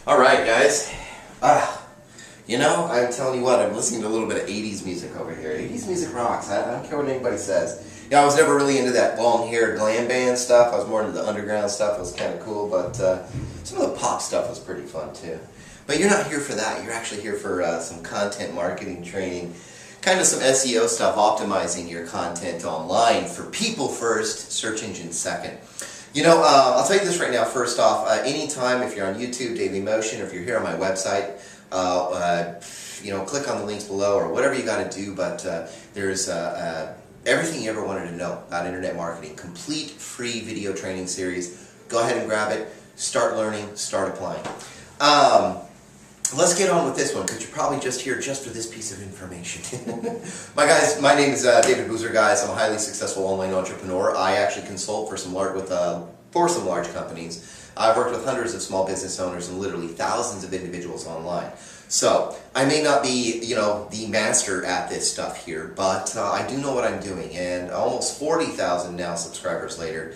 All right, guys. I'm telling you what, I'm listening to a little bit of 80s music over here. 80s music rocks. I don't care what anybody says. I was never really into that long-haired glam band stuff. I was more into the underground stuff. It was kind of cool, but some of the pop stuff was pretty fun, too. But you're not here for that. You're actually here for some content marketing training, kind of some SEO stuff, optimizing your content online for people first, search engine second. I'll tell you this right now, first off, anytime, if you're on YouTube, Daily Motion, or if you're here on my website, click on the links below or whatever you got to do, but there's everything you ever wanted to know about internet marketing. Complete free video training series. Go ahead and grab it. Start learning. Start applying. Let's get on with this one, because you're probably just here just for this piece of information. My name is David Boozer, guys. I'm a highly successful online entrepreneur. I actually consult for some large companies. I've worked with hundreds of small business owners and literally thousands of individuals online. So I may not be, the master at this stuff here, but I do know what I'm doing. And almost 40,000 now subscribers later,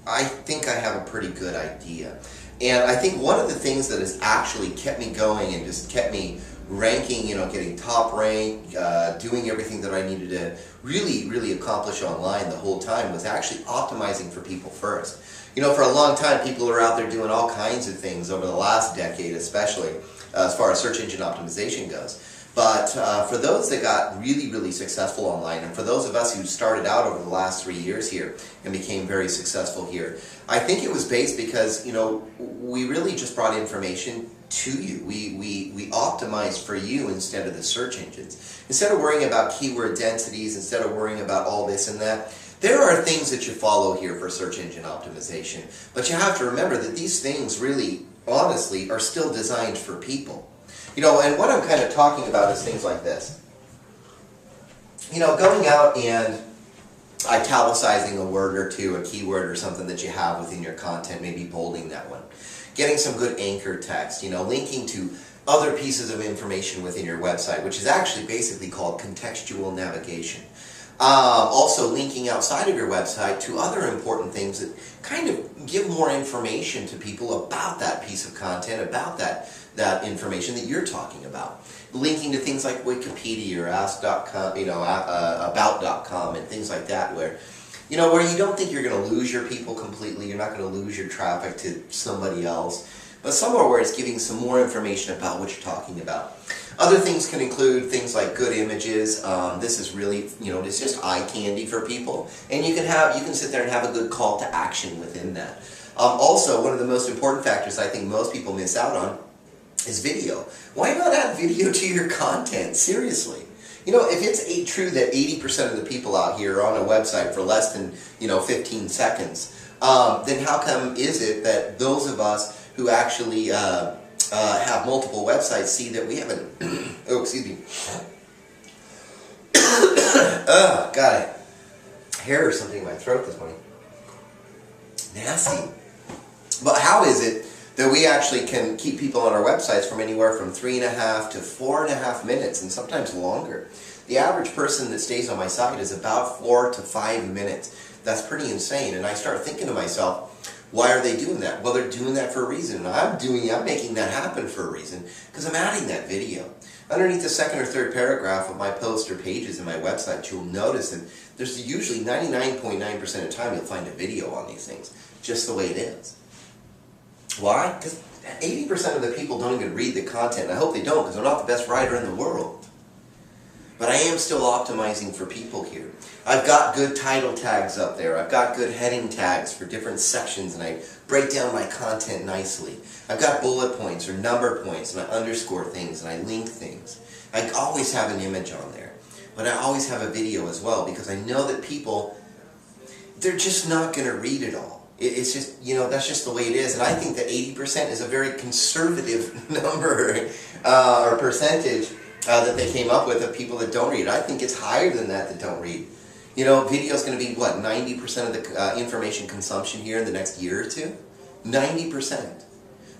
I think I have a pretty good idea. And I think one of the things that has actually kept me going and just kept me ranking, getting top rank, doing everything that I needed to really, really accomplish online the whole time was actually optimizing for people first. For a long time, people are out there doing all kinds of things over the last decade, especially as far as search engine optimization goes. But for those that got really, really successful online, and for those of us who started out over the last 3 years here and became very successful here, I think it was based because, we really just brought information to you. We optimized for you instead of the search engines. Instead of worrying about keyword densities, instead of worrying about all this and that, there are things that you follow here for search engine optimization. But you have to remember that these things really, honestly, are still designed for people. And what I'm kind of talking about is things like this. Going out and italicizing a word or two, a keyword or something that you have within your content, maybe bolding that one. Getting some good anchor text, linking to other pieces of information within your website, which is actually basically called contextual navigation. Also linking outside of your website to other important things that kind of give more information to people about that piece of content, about that information that you're talking about. Linking to things like Wikipedia or Ask.com, About.com and things like that where you don't think you're going to lose your people completely, you're not going to lose your traffic to somebody else, but somewhere where it's giving some more information about what you're talking about. Other things can include things like good images. This is really, it's just eye candy for people, and you can sit there and have a good call to action within that. Also, one of the most important factors I think most people miss out on is video. Why not add video to your content? Seriously. If it's true that 80% of the people out here are on a website for less than, 15 seconds, then how come is it that those of us who actually have multiple websites see that we haven't, oh, excuse me, got it, hair or something in my throat this morning, nasty. But how is it that we actually can keep people on our websites from anywhere from 3.5 to 4.5 minutes, and sometimes longer? The average person that stays on my site is about 4 to 5 minutes. That's pretty insane, and I start thinking to myself, why are they doing that? Well, they're doing that for a reason, and I'm making that happen for a reason, because I'm adding that video. Underneath the second or third paragraph of my post or pages in my website, you'll notice that there's usually 99.9% of the time you'll find a video on these things, just the way it is. Why? Because 80% of the people don't even read the content, and I hope they don't, because I'm not the best writer in the world. But I am still optimizing for people here. I've got good title tags up there. I've got good heading tags for different sections, and I break down my content nicely. I've got bullet points or number points, and I underscore things, and I link things. I always have an image on there. But I always have a video as well, because I know that people, they're just not going to read it all. It's just, that's just the way it is. And I think that 80% is a very conservative number or percentage that they came up with of people that don't read. I think it's higher than that don't read. Video is going to be, 90% of the information consumption here in the next year or two? 90%.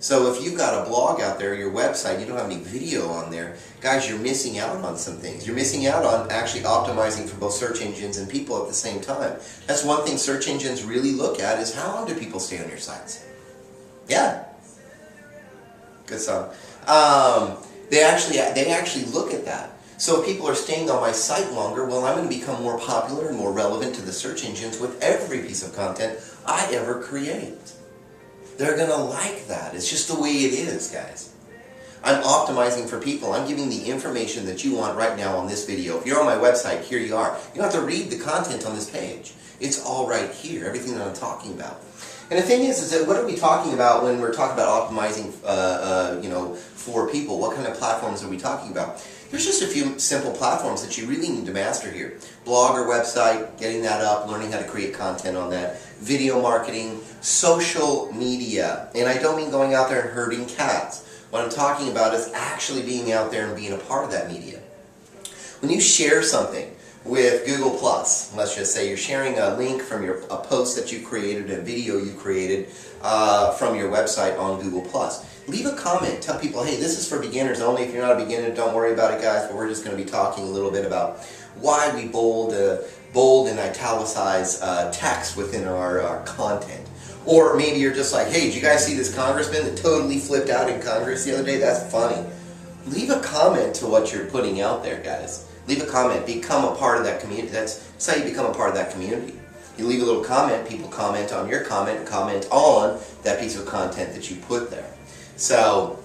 So if you've got a blog out there, your website, you don't have any video on there, guys, you're missing out on some things. You're missing out on actually optimizing for both search engines and people at the same time. That's one thing search engines really look at is how long do people stay on your sites? Yeah. Good song. They actually look at that. So if people are staying on my site longer, well, I'm going to become more popular and more relevant to the search engines with every piece of content I ever create. They're going to like that. It's just the way it is, guys. I'm optimizing for people. I'm giving the information that you want right now on this video. If you're on my website, here you are. You don't have to read the content on this page. It's all right here, everything that I'm talking about. And the thing is that what are we talking about when we're talking about optimizing for people? What kind of platforms are we talking about? There's just a few simple platforms that you really need to master here. Blog or website, getting that up, learning how to create content on that. Video marketing, social media. And I don't mean going out there and herding cats. What I'm talking about is actually being out there and being a part of that media. When you share something with Google+, let's just say you're sharing a link from a post that you created, a video you created from your website on Google+. Leave a comment. Tell people, hey, this is for beginners only. If you're not a beginner, don't worry about it, guys, but we're just going to be talking a little bit about why we bold and italicize text within our content. Or maybe you're just like, hey, did you guys see this congressman that totally flipped out in Congress the other day? That's funny. Leave a comment to what you're putting out there, guys. Leave a comment. Become a part of that community. That's how you become a part of that community. You leave a little comment, people comment on your comment, and comment on that piece of content that you put there. So,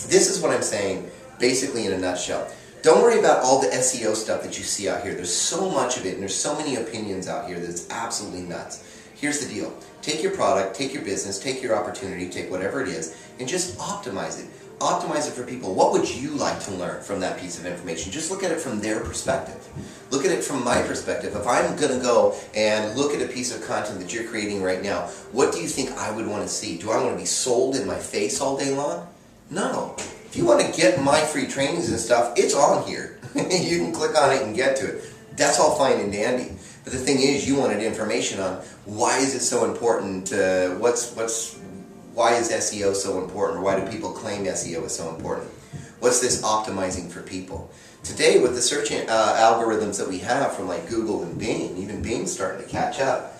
this is what I'm saying, basically in a nutshell. Don't worry about all the SEO stuff that you see out here. There's so much of it, and there's so many opinions out here that's absolutely nuts. Here's the deal. Take your product, take your business, take your opportunity, take whatever it is, and just optimize it. Optimize it for people. What would you like to learn from that piece of information? Just look at it from their perspective. Look at it from my perspective. If I'm going to go and look at a piece of content that you're creating right now, what do you think I would want to see? Do I want to be sold in my face all day long? No. If you want to get my free trainings and stuff, it's on here. You can click on it and get to it. That's all fine and dandy. But the thing is, you wanted information on why is it so important, why is SEO so important, or why do people claim SEO is so important? What's this optimizing for people? Today, with the search algorithms that we have from like Google and Bing, even Bing's starting to catch up,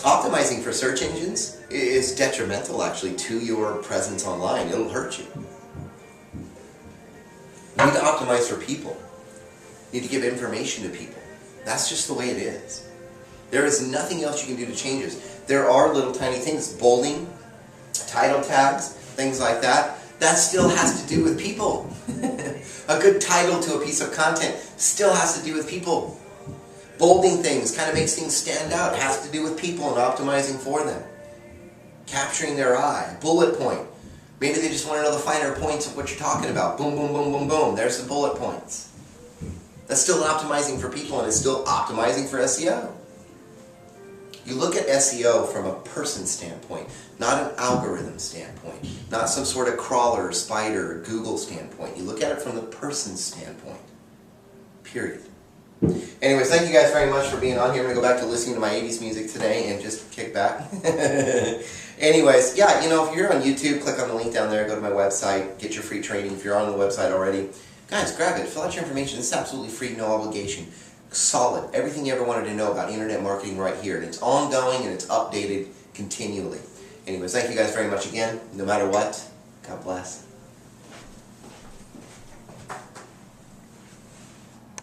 optimizing for search engines is detrimental actually to your presence online. It'll hurt you. You need to optimize for people. You need to give information to people. That's just the way it is. There is nothing else you can do to change this. There are little tiny things, bolding, title tags, things like that. That still has to do with people. A good title to a piece of content still has to do with people. Bolding things kind of makes things stand out. It has to do with people and optimizing for them. Capturing their eye. Bullet point. Maybe they just want to know the finer points of what you're talking about. Boom, boom, boom, boom, boom. There's the bullet points. That's still optimizing for people, and it's still optimizing for SEO. You look at SEO from a person standpoint, not an algorithm standpoint, not some sort of crawler, spider, Google standpoint. You look at it from the person's standpoint. Period. Anyways, thank you guys very much for being on here. I'm going to go back to listening to my 80s music today and just kick back. Anyways, yeah, if you're on YouTube, click on the link down there, go to my website, get your free training if you're on the website already. Guys, grab it, fill out your information. This is absolutely free, no obligation. Solid. Everything you ever wanted to know about internet marketing right here. And it's ongoing and it's updated continually. Anyways, thank you guys very much again. No matter what, God bless.